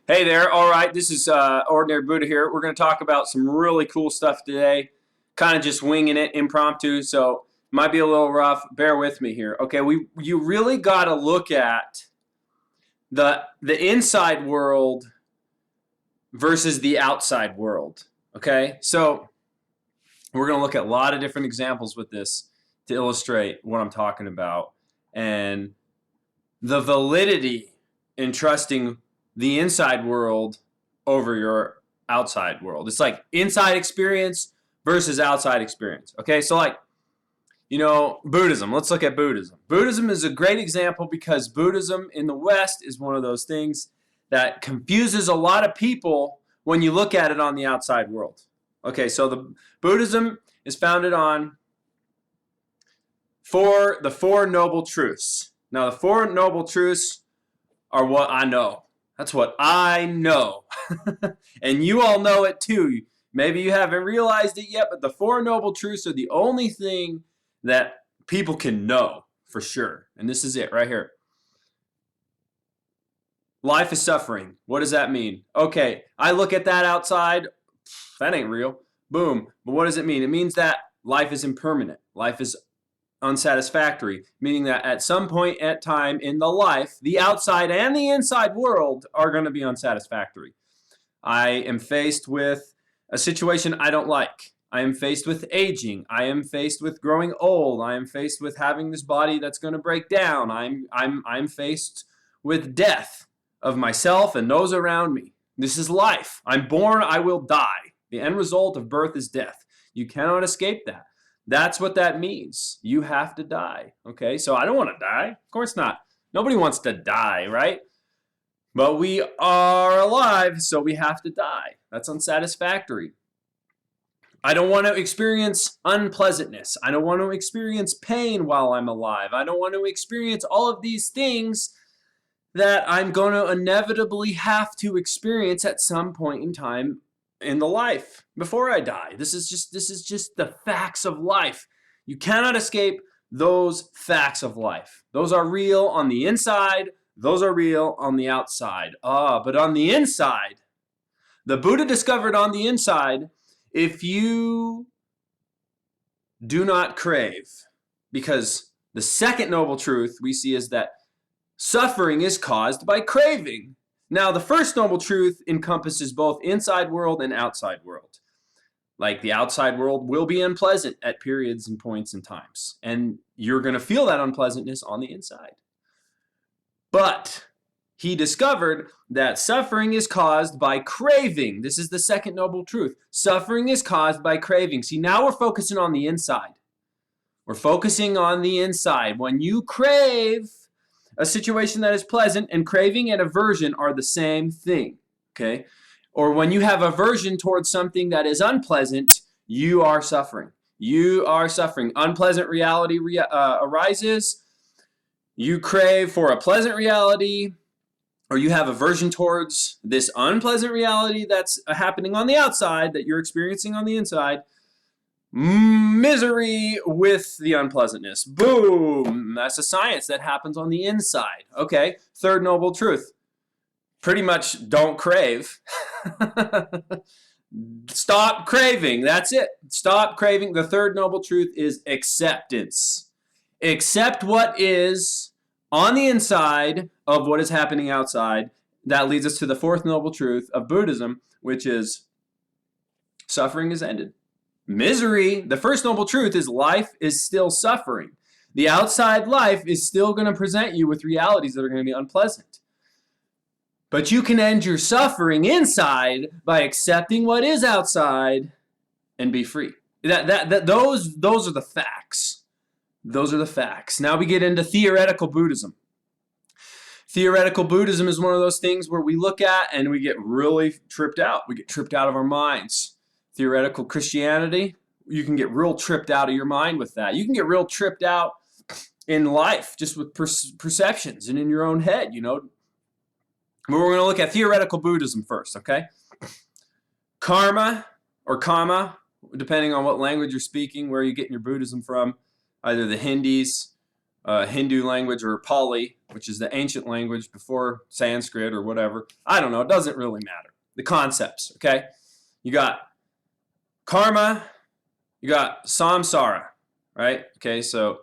Hey there. All right, this is Ordinary Buddha here. We're going to talk about some really cool stuff today. Kind of just winging it, impromptu, so might be a little rough. Bear with me here. Okay, you really got to look at the inside world versus the outside world. Okay, so we're going to look at a lot of different examples with this to illustrate what I'm talking about and the validity in trusting the inside world over your outside world. It's like inside experience versus outside experience. Okay, so Buddhism. Let's look at Buddhism. Buddhism is a great example because Buddhism in the West is one of those things that confuses a lot of people when you look at it on the outside world. Okay, so the Buddhism is founded on the Four Noble Truths. Now, the Four Noble Truths are what I know. That's what I know. And you all know it too. Maybe you haven't realized it yet, but the Four Noble Truths are the only thing that people can know for sure. And this is it right here. Life is suffering. What does that mean? Okay, I look at that outside. That ain't real. Boom. But what does it mean? It means that life is impermanent. Life is unsatisfactory, meaning that at some point at time in the life, the outside and the inside world are going to be unsatisfactory. I am faced with a situation I don't like. I am faced with aging. I am faced with growing old. I am faced with having this body that's going to break down. I'm faced with death of myself and those around me. This is life. I'm born, I will die. The end result of birth is death. You cannot escape that. That's what that means. You have to die. Okay, so I don't want to die. Of course not. Nobody wants to die, right? But we are alive, so we have to die. That's unsatisfactory. I don't want to experience unpleasantness. I don't want to experience pain while I'm alive. I don't want to experience all of these things that I'm going to inevitably have to experience at some point in time in the life before I die. This is just the facts of life. You cannot escape those facts of life. Those are real on the inside. Those are real on the outside. But on the inside, the Buddha discovered on the inside, if you do not crave, because the second noble truth we see is that suffering is caused by craving. Now, the first noble truth encompasses both inside world and outside world. Like the outside world will be unpleasant at periods and points and times. And you're going to feel that unpleasantness on the inside. But he discovered that suffering is caused by craving. This is the second noble truth. Suffering is caused by craving. See, now we're focusing on the inside. We're focusing on the inside. When you crave a situation that is pleasant, and craving and aversion are the same thing, okay? Or when you have aversion towards something that is unpleasant, you are suffering. You are suffering. Unpleasant reality arises. You crave for a pleasant reality, or you have aversion towards this unpleasant reality that's happening on the outside that you're experiencing on the inside. Misery with the unpleasantness. Boom. That's a science that happens on the inside. Okay. Third noble truth. Pretty much don't crave. Stop craving. That's it. Stop craving. The third noble truth is acceptance. Accept what is on the inside of what is happening outside. That leads us to the fourth noble truth of Buddhism, which is suffering is ended. Misery, the first noble truth is life is still suffering. The outside life is still going to present you with realities that are going to be unpleasant. But you can end your suffering inside by accepting what is outside and be free. Those are the facts. Those are the facts. Now we get into theoretical Buddhism. Theoretical Buddhism is one of those things where we look at and we get really tripped out. We get tripped out of our minds. Theoretical Christianity, you can get real tripped out of your mind with that. You can get real tripped out in life just with perceptions and in your own head, But we're going to look at theoretical Buddhism first, okay? Karma or Kama, depending on what language you're speaking, where you're getting your Buddhism from, either the Hindis Hindu language, or Pali, which is the ancient language before Sanskrit or whatever. I don't know. It doesn't really matter. The concepts, okay? You got karma, you got samsara, right? Okay, so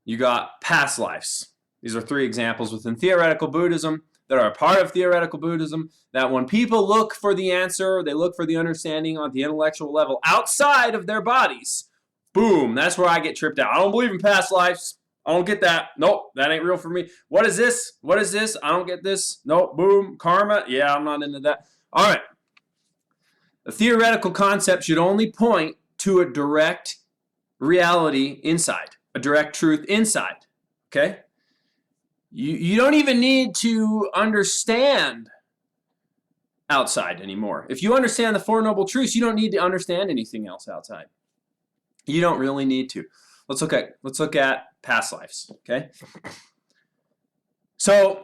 you got past lives. These are 3 examples within theoretical Buddhism that are a part of theoretical Buddhism, that when people look for the answer, they look for the understanding on the intellectual level outside of their bodies, boom, that's where I get tripped out. I don't believe in past lives. I don't get that. Nope, that ain't real for me. What is this? What is this? I don't get this. Nope, boom, karma. Yeah, I'm not into that. All right. A theoretical concept should only point to a direct reality inside, a direct truth inside, okay? You don't even need to understand outside anymore. If you understand the Four Noble Truths, you don't need to understand anything else outside. You don't really need to. Let's look at past lives, okay? So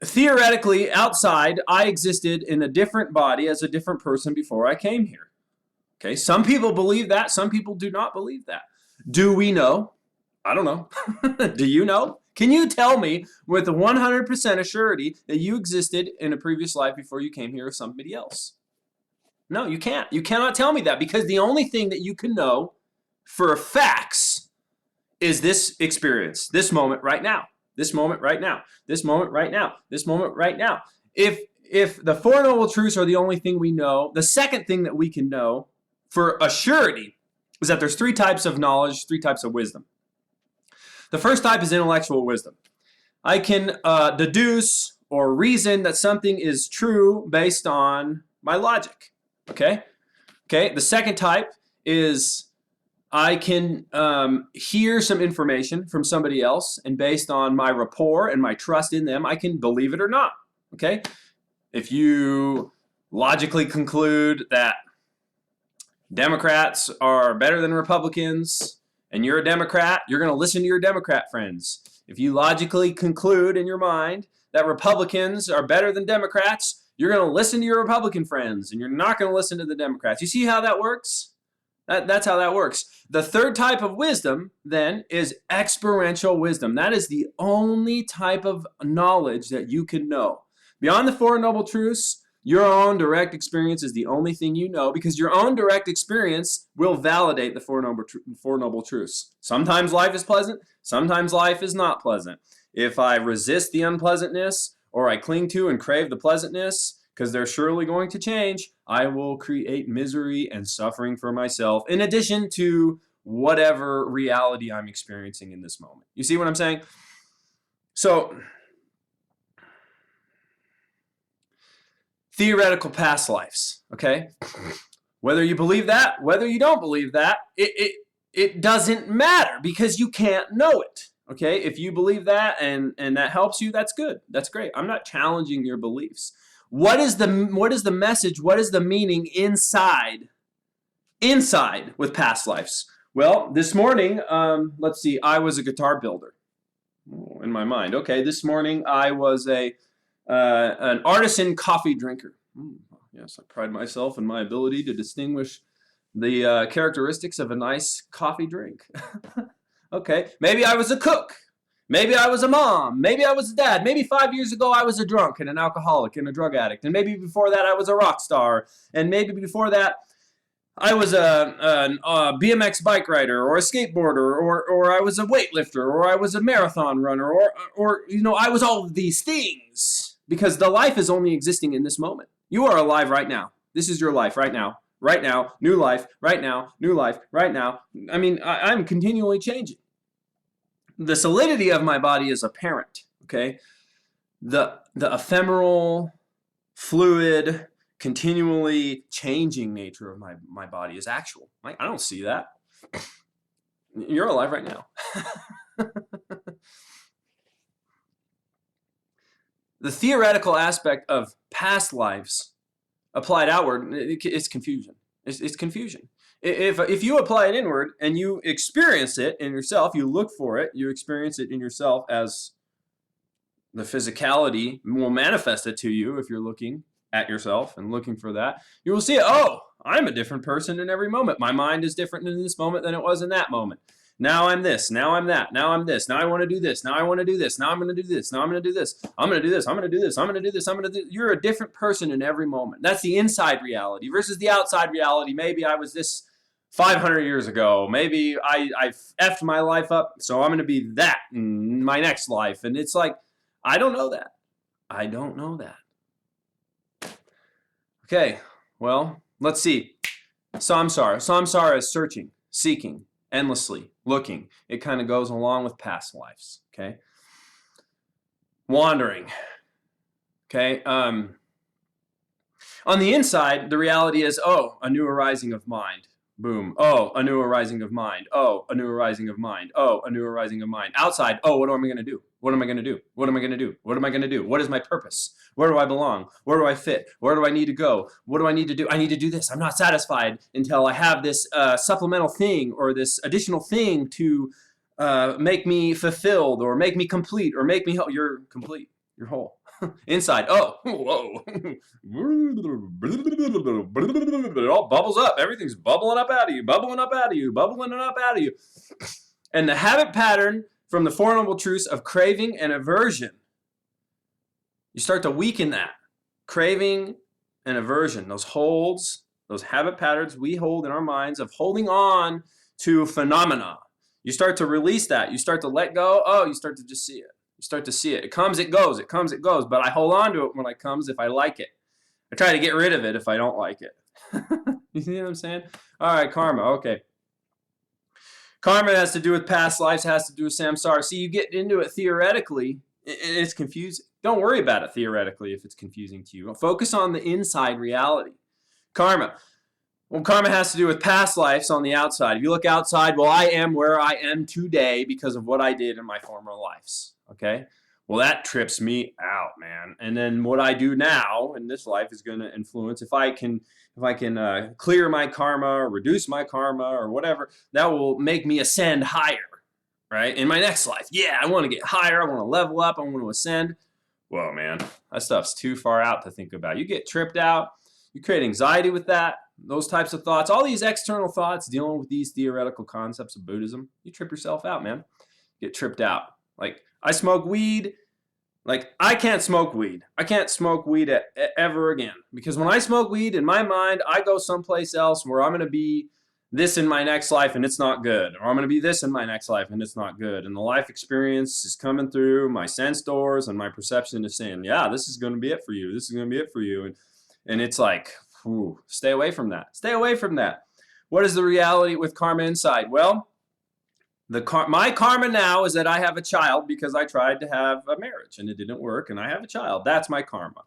theoretically, outside, I existed in a different body as a different person before I came here. Okay, some people believe that, some people do not believe that. Do we know? I don't know. Do you know? Can you tell me with 100% assurity that you existed in a previous life before you came here as somebody else? No, you can't. You cannot tell me that, because the only thing that you can know for facts is this experience, this moment right now, this moment right now, this moment right now, this moment right now. If the Four Noble Truths are the only thing we know, the second thing that we can know for a surety is that there's 3 types of knowledge, 3 types of wisdom. The first type is intellectual wisdom. I can deduce or reason that something is true based on my logic. Okay? The second type is I can hear some information from somebody else, and based on my rapport and my trust in them, I can believe it or not. Okay? If you logically conclude that Democrats are better than Republicans, and you're a Democrat, you're going to listen to your Democrat friends. If you logically conclude in your mind that Republicans are better than Democrats, you're going to listen to your Republican friends, and you're not going to listen to the Democrats. You see how that works? That's how that works. The third type of wisdom, then, is experiential wisdom. That is the only type of knowledge that you can know. Beyond the Four Noble Truths, your own direct experience is the only thing you know, because your own direct experience will validate the Four Noble Truths. Sometimes life is pleasant, sometimes life is not pleasant. If I resist the unpleasantness, or I cling to and crave the pleasantness, because they're surely going to change, I will create misery and suffering for myself, in addition to whatever reality I'm experiencing in this moment. You see what I'm saying? So, theoretical past lives, okay? Whether you believe that, whether you don't believe that, it doesn't matter, because you can't know it, okay? If you believe that and that helps you, that's good. That's great. I'm not challenging your beliefs. What is the message? What is the meaning inside with past lives? Well, this morning, let's see, I was a guitar builder. In my mind. Okay, this morning I was an artisan coffee drinker. Yes, I pride myself in my ability to distinguish the characteristics of a nice coffee drink. Okay, maybe I was a cook. Maybe I was a mom. Maybe I was a dad. Maybe 5 years ago I was a drunk and an alcoholic and a drug addict. And maybe before that I was a rock star. And maybe before that I was a BMX bike rider, or a skateboarder, or I was a weightlifter, or I was a marathon runner, or I was all of these things, because the life is only existing in this moment. You are alive right now. This is your life right now. Right now, new life, right now, new life, right now. I mean, I'm continually changing. The solidity of my body is apparent, okay? The ephemeral, fluid, continually changing nature of my body is actual. I don't see that. You're alive right now. The theoretical aspect of past lives applied outward, it's confusion. It's confusion. If you apply it inward and you experience it in yourself, you look for it, you experience it in yourself as the physicality will manifest it to you if you're looking at yourself and looking for that, you will see it. Oh, I'm a different person in every moment. My mind is different in this moment than it was in that moment. Now I'm this. Now I'm that. Now I'm this. Now I want to do this. Now I want to do this. Now I'm going to do this. Now I'm going to do this. I'm going to do this. I'm going to do this. I'm going to do this. I'm going to do. You're a different person in every moment. That's the inside reality versus the outside reality. Maybe I was this 500 years ago. Maybe I effed my life up, so I'm going to be that in my next life. And it's like, I don't know that. I don't know that. Okay, well, let's see. Samsara. Samsara is searching, seeking, endlessly, looking. It kind of goes along with past lives, okay? Wandering, okay? On the inside, the reality is, oh, a new arising of mind. Boom. Oh, a new arising of mind. Oh, a new arising of mind. Oh, a new arising of mind. Outside, oh, what am I going to do? What am I going to do? What am I going to do? What am I going to do? What is my purpose? Where do I belong? Where do I fit? Where do I need to go? What do I need to do? I need to do this. I'm not satisfied until I have this supplemental thing or this additional thing to make me fulfilled or make me complete or make me whole. You're complete. You're whole. Inside, oh, whoa. It all bubbles up. Everything's bubbling up out of you, bubbling up out of you, bubbling up out of you. And the habit pattern from the Four Noble Truths of craving and aversion, you start to weaken that. Craving and aversion, those holds, those habit patterns we hold in our minds of holding on to phenomena. You start to release that. You start to let go. Oh, you start to just see it. You start to see it. It comes, it goes. It comes, it goes. But I hold on to it when it comes if I like it. I try to get rid of it if I don't like it. You see what I'm saying? All right, karma. Okay. Karma has to do with past lives, has to do with samsara. See, you get into it theoretically, and it's confusing. Don't worry about it theoretically if it's confusing to you. Focus on the inside reality. Karma. Well, karma has to do with past lives on the outside. If you look outside, well, I am where I am today because of what I did in my former lives. Okay? Well, that trips me out, man. And then what I do now in this life is going to influence. If I can clear my karma or reduce my karma or whatever, that will make me ascend higher, right? In my next life. Yeah, I want to get higher. I want to level up. I want to ascend. Whoa, man. That stuff's too far out to think about. You get tripped out. You create anxiety with that. Those types of thoughts. All these external thoughts dealing with these theoretical concepts of Buddhism. You trip yourself out, man. You get tripped out. Like, I smoke weed. Like, I can't smoke weed. I can't smoke weed ever again. Because when I smoke weed, in my mind, I go someplace else where I'm going to be this in my next life and it's not good. Or I'm going to be this in my next life and it's not good. And the life experience is coming through my sense doors and my perception is saying, yeah, this is going to be it for you. This is going to be it for you. And it's like, whew, stay away from that. Stay away from that. What is the reality with karma inside? Well, my karma now is that I have a child because I tried to have a marriage and it didn't work and I have a child. That's my karma.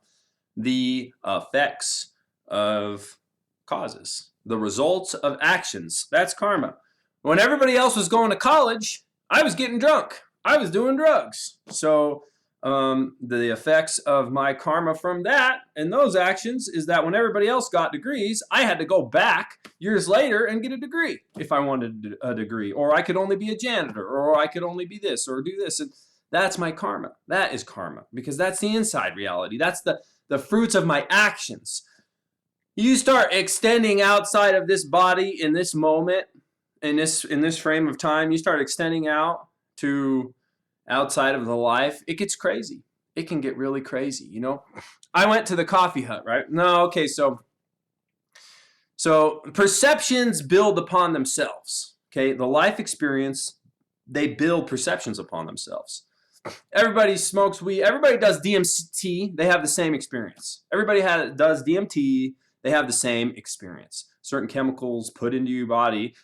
The effects of causes, the results of actions, that's karma. When everybody else was going to college, I was getting drunk. I was doing drugs. So the effects of my karma from that and those actions is that when everybody else got degrees, I had to go back years later and get a degree if I wanted a degree, or I could only be a janitor, or I could only be this or do this. And that's my karma. That is karma because that's the inside reality. That's the fruits of my actions. You start extending outside of this body in this moment, in this frame of time, you start extending out to outside of the life, it gets crazy. It can get really crazy, you know? I went to the coffee hut, right? No, okay, so perceptions build upon themselves, okay? The life experience, they build perceptions upon themselves. Everybody smokes weed. Everybody does DMT. They have the same experience. Everybody does DMT. They have the same experience. Certain chemicals put into your body,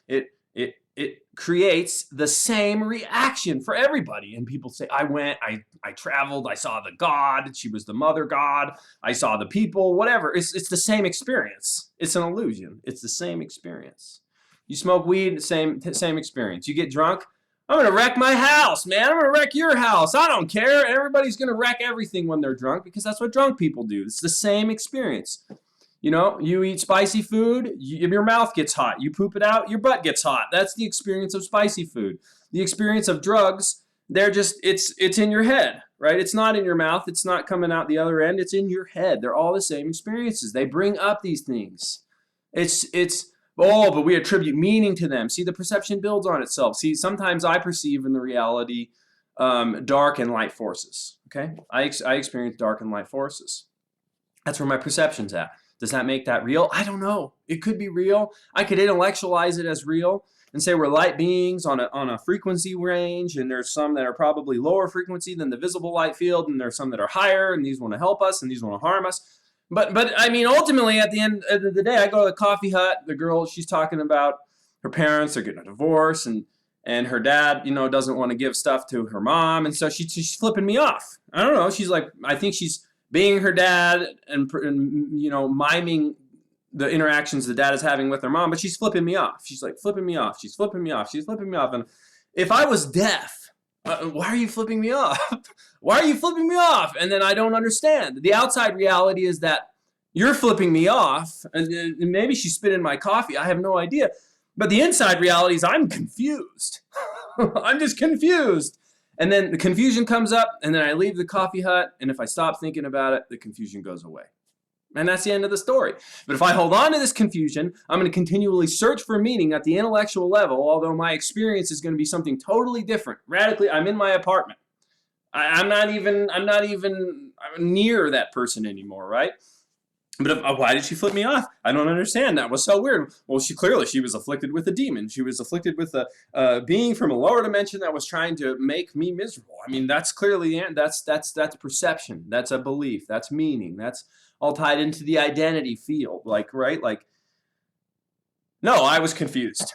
it creates the same reaction for everybody. And people say, I traveled, I saw the God, she was the mother God, I saw the people, whatever. It's the same experience. It's an illusion. It's the same experience. You smoke weed, same experience. You get drunk, I'm going to wreck my house, man. I'm going to wreck your house. I don't care. Everybody's going to wreck everything when they're drunk because that's what drunk people do. It's the same experience. You know, you eat spicy food, your mouth gets hot. You poop it out, your butt gets hot. That's the experience of spicy food. The experience of drugs, it's in your head, right? It's not in your mouth. It's not coming out the other end. It's in your head. They're all the same experiences. They bring up these things. It's Oh, but we attribute meaning to them. See, the perception builds on itself. See, sometimes I perceive in the reality dark and light forces. Okay, I experience dark and light forces. That's where my perception's at. Does that make that real? I don't know. It could be real. I could intellectualize it as real and say we're light beings on a frequency range, and there's some that are probably lower frequency than the visible light field, and there's some that are higher, and these want to help us, and these want to harm us. But I mean, ultimately, at the end of the day, I go to the coffee hut. The girl, she's talking about her parents are getting a divorce, and her dad, doesn't want to give stuff to her mom, and so she's flipping me off. I don't know. She's like, I think she's being her dad and miming the interactions the dad is having with her mom, but she's flipping me off. She's like flipping me off. She's flipping me off. She's flipping me off. And if I was deaf, why are you flipping me off? Why are you flipping me off? And then I don't understand. The outside reality is that you're flipping me off, and maybe she spit in my coffee. I have no idea. But the inside reality is I'm confused. I'm just confused. And then the confusion comes up, and then I leave the coffee hut, and if I stop thinking about it, the confusion goes away. And that's the end of the story. But if I hold on to this confusion, I'm going to continually search for meaning at the intellectual level, although my experience is going to be something totally different. Radically, I'm in my apartment. I'm not even near that person anymore, right? But why did she flip me off? I don't understand. That was so weird. Well, she was afflicted with a demon. She was afflicted with a being from a lower dimension that was trying to make me miserable. I mean, that's clearly that's perception. That's a belief. That's meaning. That's all tied into the identity field. Right? No, I was confused.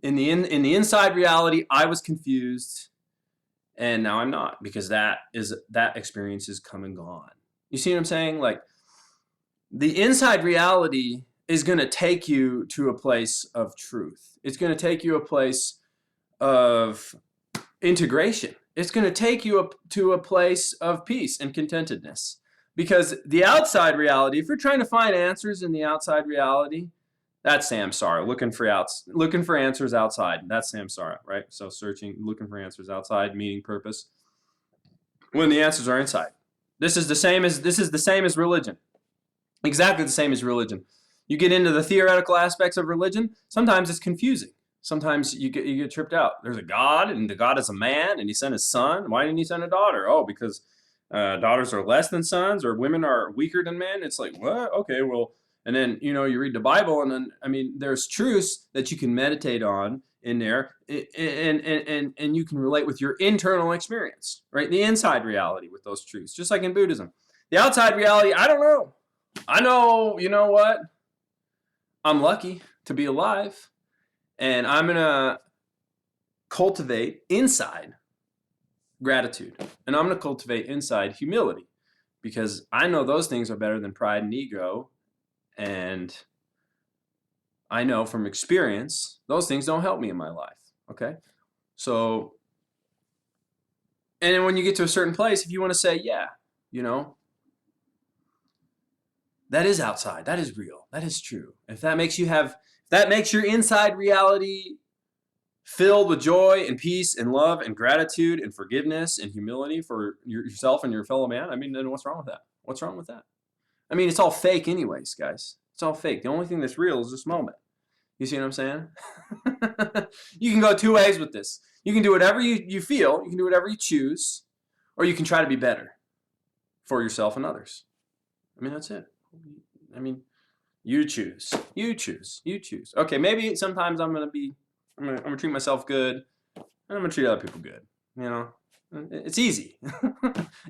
In the inside reality, I was confused, and now I'm not, because that experience is come and gone. You see what I'm saying? The inside reality is going to take you to a place of truth. It's going to take you a place of integration. It's going to take you to a place of peace and contentedness. Because the outside reality, if you're trying to find answers in the outside reality, that's samsara, looking for answers outside. That's samsara, right? So looking for answers outside, meaning, purpose, when the answers are inside. This is the same as religion. Exactly the same as religion. You get into the theoretical aspects of religion, sometimes it's confusing. Sometimes you get tripped out. There's a God, and the God is a man, and he sent his son. Why didn't he send a daughter? Oh, because daughters are less than sons, or women are weaker than men. It's like, what? Okay, well, and then, you read the Bible, and then, there's truths that you can meditate on in there, and you can relate with your internal experience, right? The inside reality with those truths, just like in Buddhism. The outside reality, I don't know. I know, you know what? I'm lucky to be alive, and I'm going to cultivate inside gratitude, and I'm going to cultivate inside humility, because I know those things are better than pride and ego, and I know from experience those things don't help me in my life, okay? So, and then when you get to a certain place, if you want to say, yeah, that is outside. That is real. That is true. If that makes your inside reality filled with joy and peace and love and gratitude and forgiveness and humility for yourself and your fellow man, then what's wrong with that? What's wrong with that? It's all fake anyways, guys. It's all fake. The only thing that's real is this moment. You see what I'm saying? You can go two ways with this. You can do whatever you feel. You can do whatever you choose. Or you can try to be better for yourself and others. That's it. You choose. You choose. You choose. Okay, maybe sometimes I'm gonna treat myself good, and I'm gonna treat other people good. It's easy.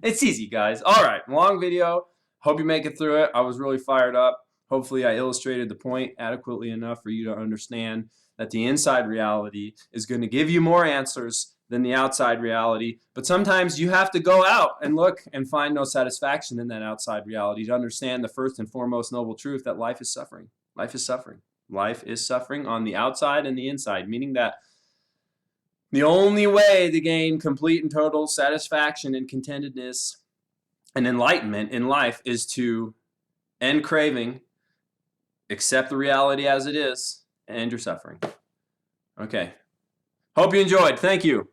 It's easy, guys. All right, long video. Hope you make it through it. I was really fired up. Hopefully, I illustrated the point adequately enough for you to understand that the inside reality is going to give you more answers than the outside reality. But sometimes you have to go out and look and find no satisfaction in that outside reality to understand the first and foremost noble truth that life is suffering. Life is suffering. Life is suffering on the outside and the inside, meaning that the only way to gain complete and total satisfaction and contentedness and enlightenment in life is to end craving, accept the reality as it is, and end your suffering. Okay. Hope you enjoyed. Thank you.